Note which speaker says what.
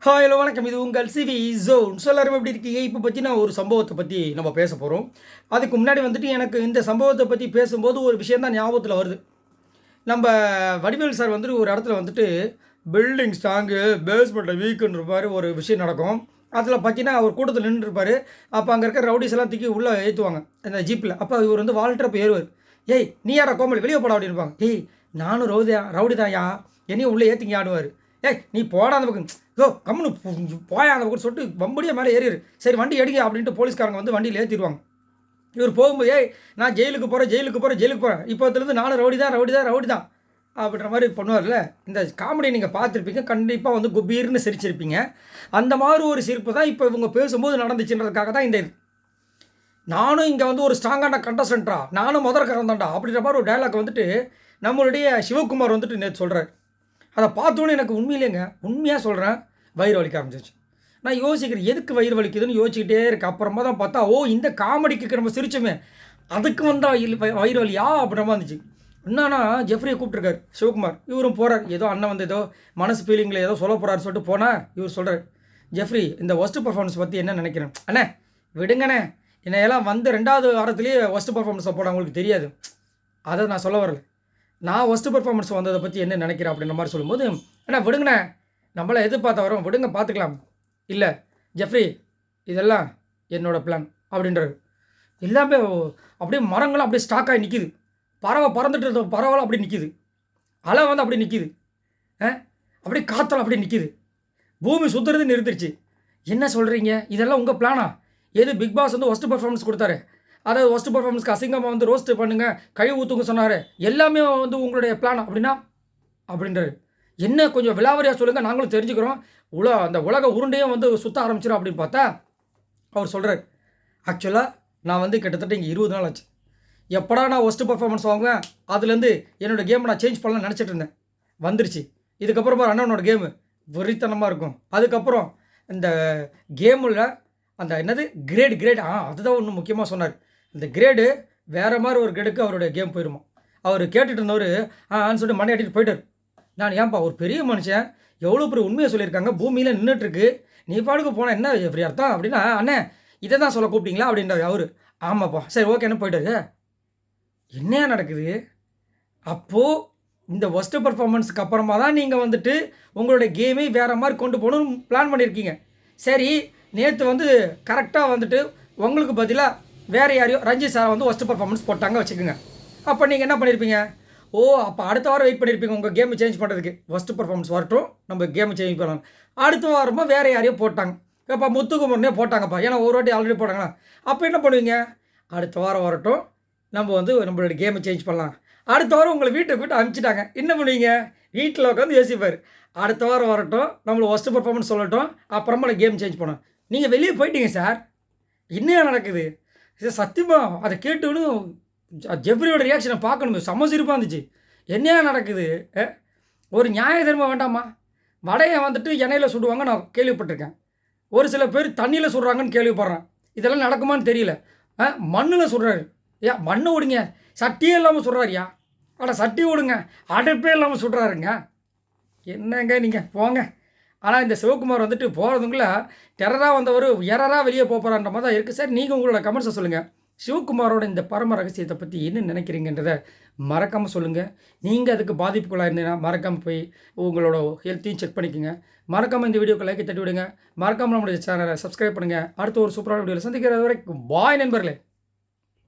Speaker 1: Hi hello வணக்கம். இது உங்கள் சிவி ஜோன். எல்லாரும் எப்படி இருக்கீங்க? இப்போ பார்த்தீங்கன்னா ஒரு சம்பவத்தை பற்றி நம்ம பேச போகிறோம். அதுக்கு முன்னாடி வந்துட்டு எனக்கு இந்த சம்பவத்தை பற்றி பேசும்போது ஒரு விஷயம் தான் ஞாபகத்தில் வருது. நம்ம வடிவேல் சார் வந்துட்டு ஒரு இடத்துல வந்துட்டு பில்டிங் ஸ்ட்ராங்கு பேஸ்மெண்ட்டை வீக்குன்ற மாதிரி ஒரு விஷயம் நடக்கும். அதில் பார்த்தீங்கன்னா அவர் கூட்டத்தில் நின்றுருப்பார். அப்போ அங்கே இருக்கிற ரவுடிஸ் எல்லாம் தூக்கி உள்ளே ஏற்றுவாங்க அந்த ஜீப்பில். அப்போ இவர் வந்து வால்ட்ரப் ஏறுவார். ஏய் நீ யாரா கோமல் வெளியே போட அப்படின்பாங்க. ஏய் நானும் ரவுடி தான்யா, என்னையும் உள்ளே ஏற்றிங்க ஆடுவார். ஏய் நீ போடா அந்த பக்கம், யோ கம்முன்னு போயா அந்த பக்கம் சொல்லிட்டு வம்படியாக மேலே ஏறிடு. சரி வண்டி எடுங்க அப்படின்ட்டு போலீஸ்காரங்க வந்து வண்டியில் ஏற்றிடுவாங்க. இவர் போகும்போது ஏய் நான் ஜெயிலுக்கு போகிறேன் இப்போத்துலேருந்து நானும் ரவுடி தான் அப்படின்ற மாதிரி பண்ணுவார்ல. இந்த காமெடி நீங்கள் பார்த்துருப்பீங்க, கண்டிப்பாக வந்து குபீர்னு சிரிச்சிருப்பீங்க. அந்த மாதிரி ஒரு சிரிப்பு தான் இப்போ இவங்க பேசும்போது நடந்துச்சுன்றதுக்காக தான் இந்த இது. நானும் இங்கே வந்து ஒரு ஸ்ட்ராங்கான கண்டஸ்டன்ட்ரா, நானும் கறந்தாண்டா அப்படின்ற மாதிரி ஒரு டைலாக் வந்துட்டு நம்மளுடைய சிவகுமார் வந்துட்டு நேற்று சொல்கிறார். அதை பார்த்தோன்னே எனக்கு உண்மையிலேங்க, உண்மையாக சொல்கிறேன், வயிறு வலிக்க ஆரம்பிச்சிச்சு. நான் யோசிக்கிறேன் எதுக்கு வயிறு வலிக்குதுன்னு யோசிச்சுக்கிட்டே இருக்கேன். அப்புறமா தான் பார்த்தா இந்த காமெடிக்கு நம்ம சிரிச்சோமே அதுக்கு வந்தால் வயிறு வலியா அப்படின்ற மாதிரி இருந்துச்சு. என்னன்னா ஜெஃப்ரியை கூப்பிட்ருக்காரு சிவகுமார். இவரும் போகிறார், ஏதோ அண்ணன் வந்து ஏதோ மனசு ஃபீலிங்கில் ஏதோ சொல்ல போகிறாரு சொல்லிட்டு போனால் இவர் சொல்கிறார், ஜெஃப்ரி இந்த ஒஸ்ட் பர்ஃபார்மன்ஸ் பற்றி என்ன நினைக்கிறேன்? அண்ணே விடுங்கண்ணே, என்னையெல்லாம் வந்து 2வது வாரத்துலேயே ஒஸ்ட் பர்ஃபார்மன்ஸை போட அவங்களுக்கு தெரியாது. அதை நான் சொல்ல வரல. நான் ஒஸ்ட் பர்ஃபார்மன்ஸ் வந்ததை பற்றி என்ன நினைக்கிறேன் அப்படின்ற மாதிரி சொல்லும்போது, அண்ணா விடுங்கண்ணே, நம்மளை எதிர்பார்த்த வரோம், விடுங்க பார்த்துக்கலாம். இல்லை ஜெஃப்ரி இதெல்லாம் என்னோடய பிளான் அப்படின்றாரு. எல்லாமே அப்படியே மரங்களும் அப்படியே ஸ்டாக்காகி நிற்கிது. பறவை பறந்துட்டு இருந்த பறவைலாம் அப்படி நிற்கிது. அலை வந்து அப்படி நிற்கிது. அப்படியே காற்றல் அப்படி நிற்கிது. பூமி சுற்றுறது நிறுத்திடுச்சு. என்ன சொல்கிறீங்க? இதெல்லாம் உங்கள் பிளானா? எது பிக் பாஸ் வந்து ஒஸ்ட் பர்ஃபார்மன்ஸ் கொடுத்தாரு, அதாவது ஒஸ்ட் பர்ஃபார்மன்ஸ்க்கு அசிங்கமாக வந்து ரோஸ்ட் பண்ணுங்கள், கழுவி ஊற்றுங்க சொன்னார், எல்லாமே வந்து உங்களுடைய பிளான் அப்படின்னா அப்படின்றாரு. என்ன கொஞ்சம் விலாவரியாக சொல்லுங்கள், நாங்களும் தெரிஞ்சுக்கிறோம். அந்த உலக உருண்டையும் வந்து சுற்ற ஆரம்பிச்சிடும் அப்படின்னு பார்த்தா அவர் சொல்கிறார், ஆக்சுவலாக நான் வந்து கிட்டத்தட்ட இங்கே 20 நாள் ஆச்சு. எப்படா நான் ஒஸ்ட் பர்ஃபார்மன்ஸ் வாங்குவேன், அதுலேருந்து என்னோடய கேமை நான் சேஞ்ச் பண்ணலாம்னு நினச்சிட்டு இருந்தேன். வந்துருச்சு. இதுக்கப்புறம் அண்ணனோட கேமு வெறித்தனமாக இருக்கும். அதுக்கப்புறம் இந்த கேமில் அந்த என்னது கிரேடு அதுதான் ஒன்று முக்கியமாக சொன்னார். இந்த கிரேடு வேறு மாதிரி ஒரு கிரேடுக்கு அவருடைய கேம் போயிடுமா. அவர் கேட்டுட்டு இருந்தவர் ஆன்னு சொல்லிட்டு மணி ஆட்டிட்டு போயிட்டார். நான் ஏன்பா ஒரு பெரிய மனுஷன் எவ்வளோ பெரிய உண்மையை சொல்லியிருக்காங்க, பூமியில் நின்றுட்டுருக்கு, நீ பாடுக்கு போனால் என்ன எப்படி அர்த்தம் அப்படின்னா, அண்ணே இதை தான் சொல்ல கூப்பிட்டீங்களா அப்படின்றாரு அவர். ஆமாப்பா சரி ஓகேன்னு போயிட்டாரு. என்ன நடக்குது? அப்போது இந்த ஒஸ்ட் பர்ஃபார்மன்ஸுக்கு அப்புறமா தான் நீங்கள் வந்துட்டு உங்களுடைய கேமை வேறு மாதிரி கொண்டு போகணும்னு பிளான் பண்ணியிருக்கீங்க. சரி நேற்று வந்து கரெக்டாக வந்துட்டு உங்களுக்கு பதிலாக வேறு யாரையோ ரஞ்சித் சார் வந்து ஒஸ்ட் பர்ஃபார்மன்ஸ் போட்டாங்க வச்சுக்கோங்க. அப்போ நீங்கள் என்ன பண்ணியிருப்பீங்க? அப்போ அடுத்த வாரம் வெயிட் பண்ணியிருப்பீங்க உங்கள் கேமை சேஞ்ச் பண்ணுறதுக்கு. ஒஸ்ட் பர்ஃபார்மன்ஸ் வரட்டும், நம்ம கேமை சேஞ்ச் பண்ணலாம். அடுத்த வாரமாக வேறு யாரையோ போட்டாங்க. இப்போ முத்துக்குமரனே போட்டாங்கப்பா, ஏன்னா ஒரு வாட்டி ஆல்ரெடி போட்டாங்களா. அப்போ என்ன பண்ணுவீங்க? அடுத்த வாரம் வரட்டும், நம்ம வந்து நம்மளோட கேமை சேஞ்ச் பண்ணலாம். அடுத்த வாரம் உங்களை வீட்டுக்கு விட்டு அனுப்பிச்சிட்டாங்க, என்ன பண்ணுவீங்க? வீட்டில் உட்காந்து யோசிப்பார். அடுத்த வாரம் வரட்டும், நம்மளை ஒஸ்ட் பர்ஃபார்மன்ஸ் சொல்லட்டும், அப்புறமா கேம் சேஞ்ச் பண்ணோம். நீங்கள் வெளியே போயிட்டீங்க சார், என்ன நடக்குது? சத்தியமாக அதை கேட்டுன்னு ஜெஃப்ரியோட ரியாக்ஷனை பார்க்கணுமே, செம்ம சிரிப்பாக இருந்துச்சு. என்ன நடக்குது? ஒரு நியாய தர்மம் வேண்டாமா? வடையை வந்துட்டு எண்ணெயில் சுடுவாங்க நான் கேள்விப்பட்டிருக்கேன். ஒரு சில பேர் தண்ணியில் சுடுறாங்கன்னு கேள்விப்படுறேன். இதெல்லாம் நடக்குமான்னு தெரியல. மண்ணில் சுடுறாரு. மண்ணை விடுங்க, சட்டியே இல்லாமல் சுடுறாருயா. சட்டி விடுங்க, அடுப்பே இல்லாமல் சுடுறாருங்க. என்னங்க நீங்கள் போங்க. ஆனால் இந்த சிவகுமார் வந்துட்டு போகிறதுக்குள்ள டெரராக வந்தவர் எரராக வெளியே போகிறான்ற மாதிரி தான் இருக்குது. சார் நீங்கள் உங்களோட கமெண்ட்ஸை சொல்லுங்கள். சிவகுமாரோட இந்த பரம ரகசியத்தை பற்றி என்ன நினைக்கிறீங்கன்றதை மறக்காமல் சொல்லுங்கள். நீங்கள் அதுக்கு பாதிப்புக்குள்ளாக இருந்தீங்கன்னா மறக்காமல் போய் உங்களோட ஹெல்த்தையும் செக் பண்ணிக்கோங்க. மறக்காமல் இந்த வீடியோக்கு லைக் தட்டி விடுங்க. மறக்காமல் நம்மளுடைய சேனலை சப்ஸ்கிரைப் பண்ணுங்கள். அடுத்த ஒரு சூப்பரான வீடியோவில் சந்திக்கிற வரைக்கும் பாய் நண்பர்களே.